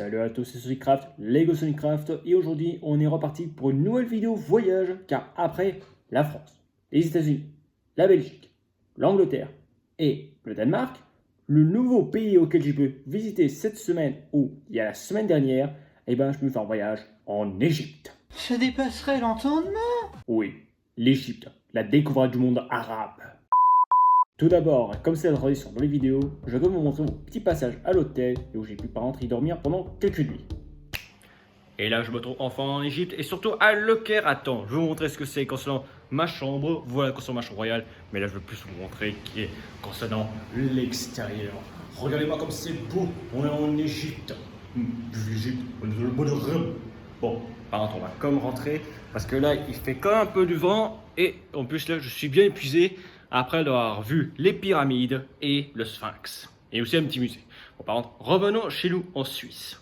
Salut à tous, c'est Sonicraft, Lego Sonicraft, et aujourd'hui on est reparti pour une nouvelle vidéo voyage, car après la France, les États-Unis, la Belgique, l'Angleterre et le Danemark, le nouveau pays auquel j'ai pu visiter cette semaine ou il y a la semaine dernière, je me fais un voyage en Égypte. Ça dépasserait l'entendement. Oui, l'Égypte, la découverte du monde arabe. Tout d'abord, comme c'est la tradition dans les vidéos, je vais vous montrer mon petit passage à l'hôtel et où j'ai pu par contre y dormir pendant quelques nuits. Et là, je me trouve enfin en Égypte et surtout à Le Caire. Attends, je vais vous montrer ce que c'est concernant ma chambre. Voilà concernant ma chambre royale. Mais là, je veux plus vous montrer qui est concernant l'extérieur. Regardez-moi comme c'est beau. On est en Égypte. L'Égypte, on est dans le bon rêve. Bon, par contre, on va comme rentrer parce que là, il fait quand même un peu du vent. Et en plus, là, je suis bien épuisé après avoir vu les pyramides et le Sphinx. Et aussi un petit musée. Bon, par contre, revenons chez nous en Suisse.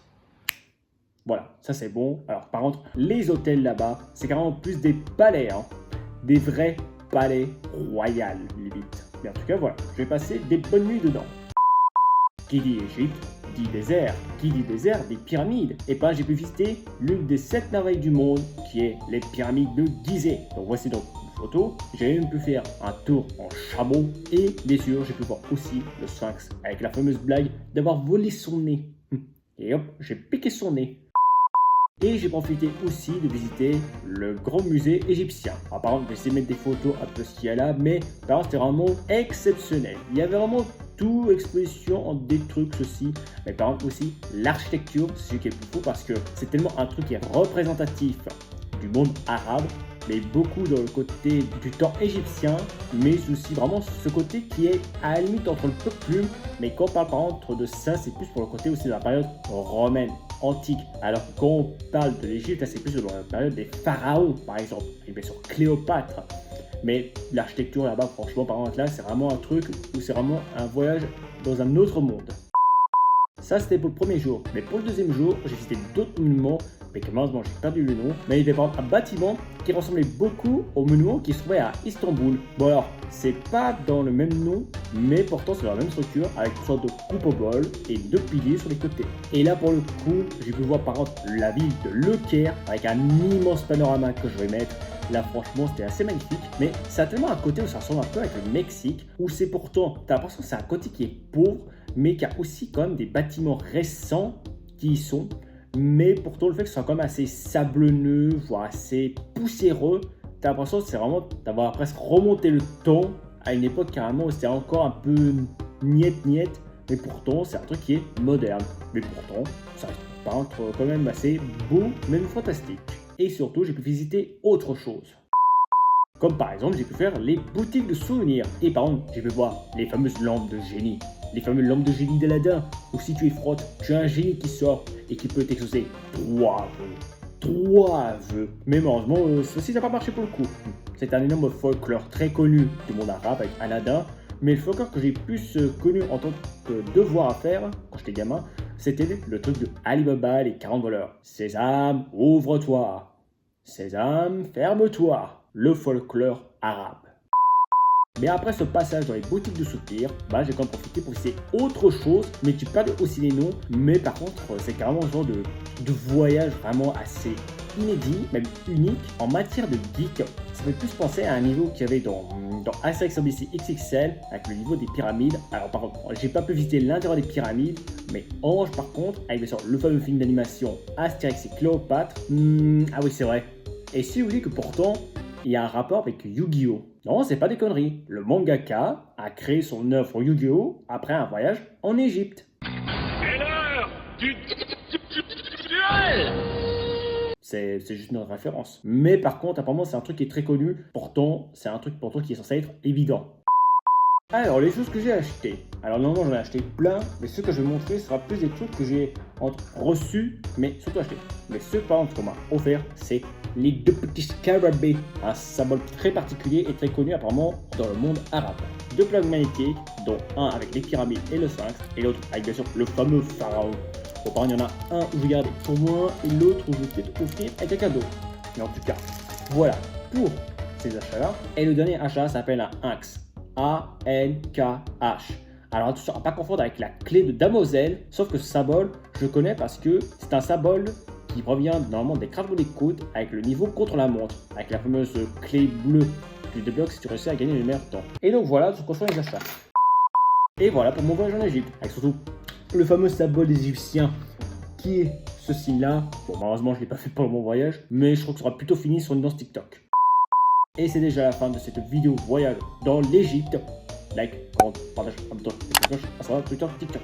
Voilà, ça c'est bon. Alors par contre, les hôtels là-bas, c'est carrément plus des palais, hein. Des vrais palais royaux, limite. Mais en tout cas, voilà, je vais passer des bonnes nuits dedans. Qui dit Égypte, dit désert. Qui dit désert, dit pyramides. Et j'ai pu visiter l'une des 7 merveilles du monde, qui est les pyramides de Gizeh. Donc voici donc une photo. J'ai même pu faire un tour en chameau. Et bien sûr, j'ai pu voir aussi le Sphinx, avec la fameuse blague d'avoir volé son nez. Et hop, j'ai piqué son nez. Et j'ai profité aussi de visiter le grand musée égyptien. Alors, par exemple, j'ai essayé de mettre des photos un peu ce qu'il y a là, mais par contre, c'était vraiment exceptionnel. Il y avait vraiment tout exposition en des trucs, ceci. Mais par contre aussi, l'architecture, c'est ce qui est plus fou parce que c'est tellement un truc qui est représentatif du monde arabe, mais beaucoup dans le côté du temps égyptien, mais aussi vraiment ce côté qui est à la limite entre le peuple, mais quand on parle par contre de ça, c'est plus pour le côté aussi de la période romaine, antique. Alors quand on parle de l'Égypte, c'est plus dans la période des pharaons, par exemple, et bien sûr Cléopâtre. Mais l'architecture là-bas, franchement, par contre là, c'est vraiment un truc où c'est vraiment un voyage dans un autre monde. Ça, c'était pour le premier jour. Mais pour le deuxième jour, j'ai visité d'autres monuments, mais que malheureusement, j'ai perdu le nom. Mais il y avait par exemple un bâtiment qui ressemblait beaucoup au monument qui se trouvait à Istanbul. Bon alors, c'est pas dans le même nom, mais pourtant c'est la même structure, avec une sorte de coupole et 2 piliers sur les côtés. Et là, pour le coup, j'ai pu voir par exemple la ville de Le Caire, avec un immense panorama que je vais mettre. Là, franchement, c'était assez magnifique. Mais ça a tellement un côté où ça ressemble un peu avec le Mexique, où c'est pourtant, t'as l'impression que c'est un côté qui est pauvre, mais qui a aussi quand même des bâtiments récents qui y sont. Mais pourtant, le fait que ce soit quand même assez sablonneux, voire assez poussiéreux, t'as l'impression que c'est vraiment d'avoir presque remonté le temps à une époque carrément où c'était encore un peu niet-niet. Mais pourtant, c'est un truc qui est moderne. Mais pourtant, ça reste peintre quand même assez beau, même fantastique. Et surtout, j'ai pu visiter autre chose. Comme par exemple, j'ai pu faire les boutiques de souvenirs. Et par exemple, j'ai pu voir les fameuses lampes de génie. Les fameuses lampes de génie d'Aladin. Où si tu y frottes, tu as un génie qui sort et qui peut t'exaucer 3 vœux. 3 vœux. Mais malheureusement, ceci n'a pas marché pour le coup. C'est un énorme folklore très connu du monde arabe avec Aladin. Mais le folklore que j'ai plus connu en tant que devoir à faire, quand j'étais gamin, c'était le truc de Ali Baba, les 40 voleurs. Sésame, ouvre-toi. Sésame, ferme-toi. Le folklore arabe. Mais après ce passage dans les boutiques de souvenirs, j'ai quand même profité pour essayer autre chose, mais tu perds aussi les noms. Mais par contre, c'est carrément un genre de voyage vraiment assez inédit, même unique. En matière de geek, ça fait plus penser à un niveau qu'il y avait dans Astérix Odyssey XXL, avec le niveau des pyramides. Alors par contre, j'ai pas pu visiter l'intérieur des pyramides, mais Ange par contre, avec bien sûr le fameux film d'animation Astérix et Cléopâtre. Ah oui, c'est vrai. Et si vous dites que pourtant, il y a un rapport avec Yu-Gi-Oh! Non, c'est pas des conneries. Le mangaka a créé son œuvre Yu-Gi-Oh! Après un voyage en Égypte. C'est l'heure du duel! C'est juste une référence. Mais par contre, apparemment, c'est un truc qui est très connu. Pourtant, c'est un truc pourtant qui est censé être évident. Alors, les choses que j'ai achetées. Alors, normalement, j'en ai acheté plein, mais ce que je vais montrer sera plus des trucs que j'ai reçus, mais surtout achetés. Mais ce, par exemple, qu'on m'a offert, c'est les 2 petits scarabées, un symbole très particulier et très connu apparemment dans le monde arabe. 2 plaques magnétiques, dont un avec les pyramides et le Sphinx, et l'autre avec bien sûr le fameux pharaon. Bon, par exemple, il y en a un où je garde pour moi et l'autre où je vais peut-être offrir à quelqu'un d'autre. Mais en tout cas, voilà pour ces achats-là. Et le dernier achat s'appelle un Ankhs. A-N-K-H. Alors attention à pas confondre avec la clé de Damosel, sauf que ce symbole, je connais parce que c'est un symbole qui provient normalement des Crash Bandicoot avec le niveau contre la montre, avec la fameuse clé bleue que tu débloques si tu réussis à gagner le meilleur temps. Et donc voilà, ce qu'on fait les achats. Et voilà pour mon voyage en Égypte, avec surtout le fameux symbole égyptien qui est ce signe-là. Bon, malheureusement, je ne l'ai pas fait pendant mon voyage, mais je crois que ça sera plutôt fini sur une danse TikTok. Et c'est déjà la fin de cette vidéo voyage dans l'Égypte. Like, commente, partage, abonne-toi, Instagram, Twitter, TikTok.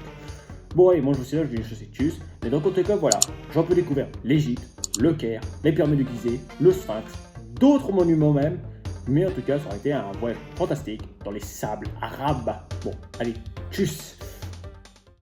Bon, allez, moi je vous suis là, je vais chercher Tus. Mais dans le cas, voilà, j'ai un peu découvert l'Égypte, le Caire, les pyramides de Gizeh, le Sphinx, d'autres monuments même. Mais en tout cas, ça aurait été un voyage fantastique dans les sables arabes. Bon, allez, tchuss!